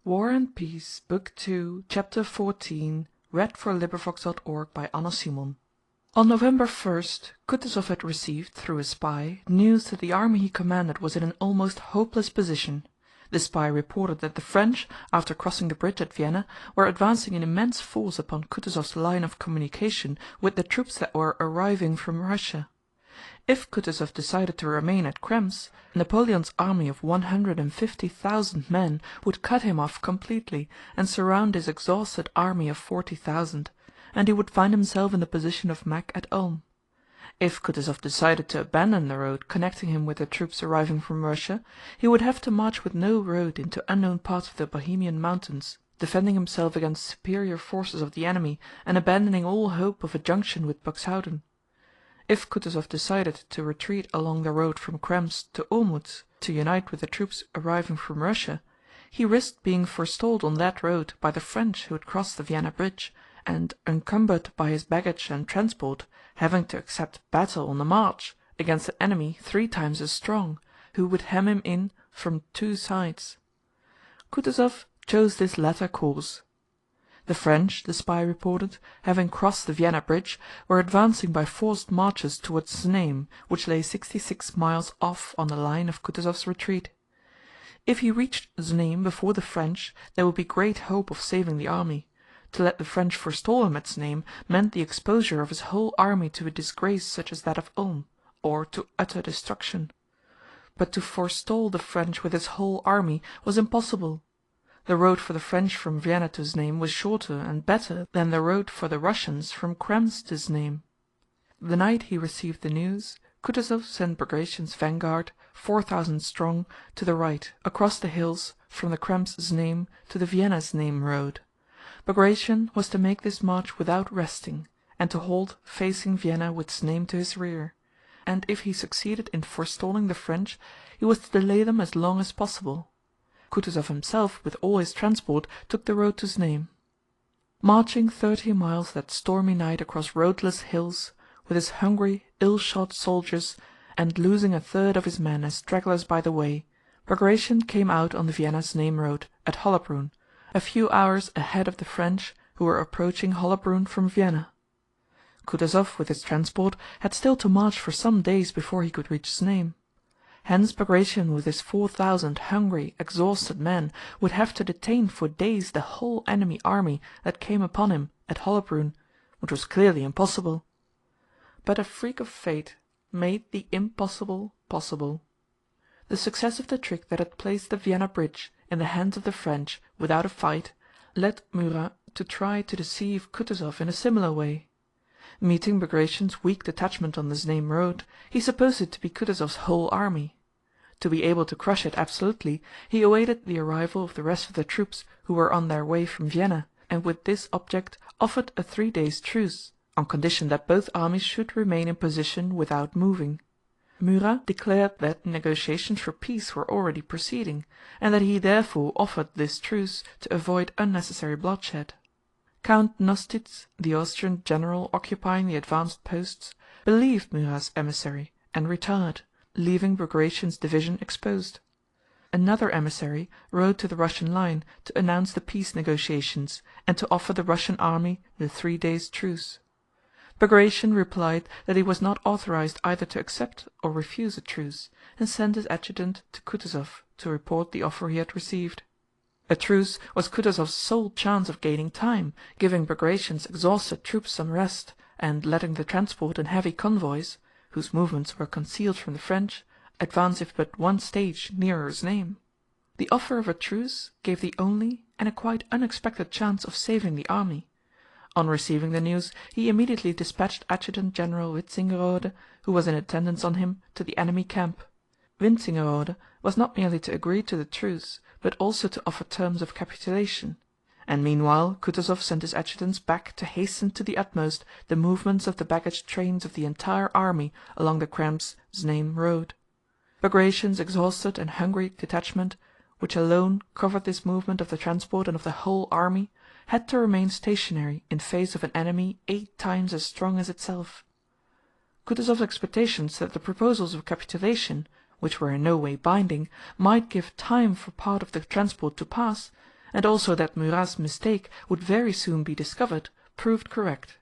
War and Peace, Book 2, Chapter 14. On November 1st, Kutúzov had received, through a spy, news that the army he commanded was in an almost hopeless position. The spy reported that the French, after crossing the bridge at Vienna, were advancing in immense force upon Kutúzov's line of communication with the troops that were arriving from Russia. If Kutúzov decided to remain at Krems, Napoleon's army of 150,000 men would cut him off completely and surround his exhausted army of 40,000, and he would find himself in the position of Mack at Ulm. If Kutúzov decided to abandon the road connecting him with the troops arriving from Russia, he would have to march with no road into unknown parts of the Bohemian mountains, defending himself against superior forces of the enemy and abandoning all hope of a junction with Buxhouden. If Kutúzov decided to retreat along the road from Krems to Olmütz to unite with the troops arriving from Russia, he risked being forestalled on that road by the French who had crossed the Vienna bridge, and, encumbered by his baggage and transport, having to accept battle on the march against an enemy 3 times as strong, who would hem him in from 2 sides. Kutúzov chose this latter course. The French, the spy reported, having crossed the Vienna bridge, were advancing by forced marches towards Znaim, which lay 66 miles off on the line of Kutúzov's retreat. If he reached Znaim before the French, there would be great hope of saving the army. To let the French forestall him at Znaim meant the exposure of his whole army to a disgrace such as that of Ulm, or to utter destruction. But to forestall the French with his whole army was impossible. The road for the French from Vienna to Znaim was shorter and better than the road for the Russians from Krems to Znaim. The night he received the news, Kutúzov sent Bagratión's vanguard, 4,000 strong, to the right, across the hills, from the Krems-Znaim to the Vienna-Znaim road. Bagratión was to make this march without resting, and to halt facing Vienna with Znaim to his rear, and if he succeeded in forestalling the French, he was to delay them as long as possible. Kutúzov himself, with all his transport, took the road to Znaim. Marching 30 miles that stormy night across roadless hills, with his hungry, ill-shod soldiers, and losing a third of his men as stragglers by the way, Bagratión came out on the Vienna-Znaim road at Hollabrünn, a few hours ahead of the French, who were approaching Hollabrünn from Vienna. Kutúzov, with his transport, had still to march for some days before he could reach Znaim. Hence Bagratión with his 4,000 hungry, exhausted men would have to detain for days the whole enemy army that came upon him at Hollabrünn, which was clearly impossible. But a freak of fate made the impossible possible. The success of the trick that had placed the Vienna bridge in the hands of the French without a fight led Murat to try to deceive Kutúzov in a similar way. Meeting Bagratión's weak detachment on the Znaim road, he supposed it to be Kutúzov's whole army. To be able to crush it absolutely, he awaited the arrival of the rest of the troops who were on their way from Vienna, and with this object offered a 3 days' truce, on condition that both armies should remain in position without moving. Murat declared that negotiations for peace were already proceeding, and that he therefore offered this truce to avoid unnecessary bloodshed. Count Nostitz, the Austrian general occupying the advanced posts, believed Murat's emissary and retired, leaving Bagratión's division exposed. Another emissary rode to the Russian line to announce the peace negotiations and to offer the Russian army the 3 days' truce. Bagratión replied that he was not authorized either to accept or refuse a truce, and sent his adjutant to Kutúzov to report the offer he had received. A truce was Kutúzov's sole chance of gaining time, giving Bagratión's exhausted troops some rest, and letting the transport and heavy convoys, whose movements were concealed from the French, advance if but 1 stage nearer Znaim. The offer of a truce gave the only and a quite unexpected chance of saving the army. On receiving the news, he immediately dispatched Adjutant General Wintzingerode, who was in attendance on him, to the enemy camp. Wintzingerode was not merely to agree to the truce, but also to offer terms of capitulation, and meanwhile Kutúzov sent his adjutants back to hasten to the utmost the movements of the baggage trains of the entire army along the Krems-Znaim road. Bagratión's exhausted and hungry detachment, which alone covered this movement of the transport and of the whole army, had to remain stationary in face of an enemy 8 times as strong as itself. Kutúzov's expectations that the proposals of capitulation, which were in no way binding, might give time for part of the transport to pass, and also that Murat's mistake would very soon be discovered, proved correct.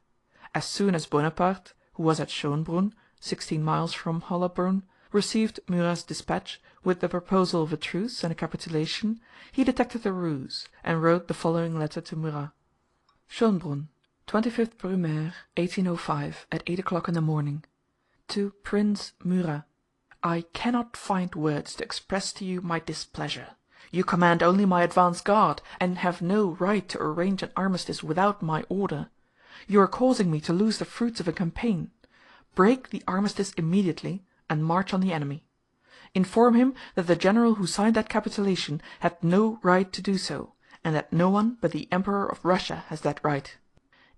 As soon as Bonaparte, who was at Schönbrunn, 16 miles from Hollabrunn, received Murat's dispatch with the proposal of a truce and a capitulation, he detected a ruse, and wrote the following letter to Murat: Schönbrunn, 25th Brumaire, 1805, at 8 o'clock in the morning. To Prince Murat. I cannot find words to express to you my displeasure. You command only my advance guard, and have no right to arrange an armistice without my order. You are causing me to lose the fruits of a campaign. Break the armistice immediately, and march on the enemy. Inform him that the general who signed that capitulation had no right to do so, and that no one but the Emperor of Russia has that right.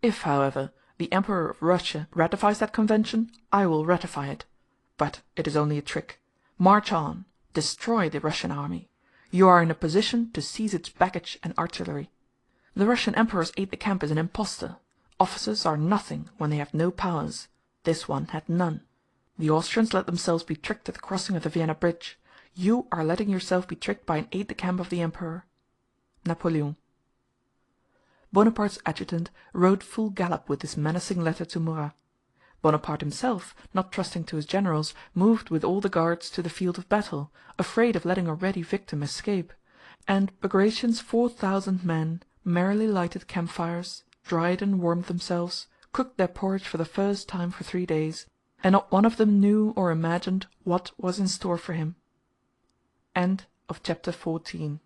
If, however, the Emperor of Russia ratifies that convention, I will ratify it. But it is only a trick. March on. Destroy the Russian army. You are in a position to seize its baggage and artillery. The Russian Emperor's aide-de-camp is an impostor. Officers are nothing when they have no powers. This one had none. The Austrians let themselves be tricked at the crossing of the Vienna Bridge. You are letting yourself be tricked by an aide-de-camp of the Emperor. Napoleon. Bonaparte's adjutant rode full gallop with this menacing letter to Murat. Bonaparte himself, not trusting to his generals, moved with all the guards to the field of battle, afraid of letting a ready victim escape, and Bagratión's 4,000 men merrily lighted campfires, dried and warmed themselves, cooked their porridge for the first time for 3 days, and not one of them knew or imagined what was in store for him. End of chapter 14.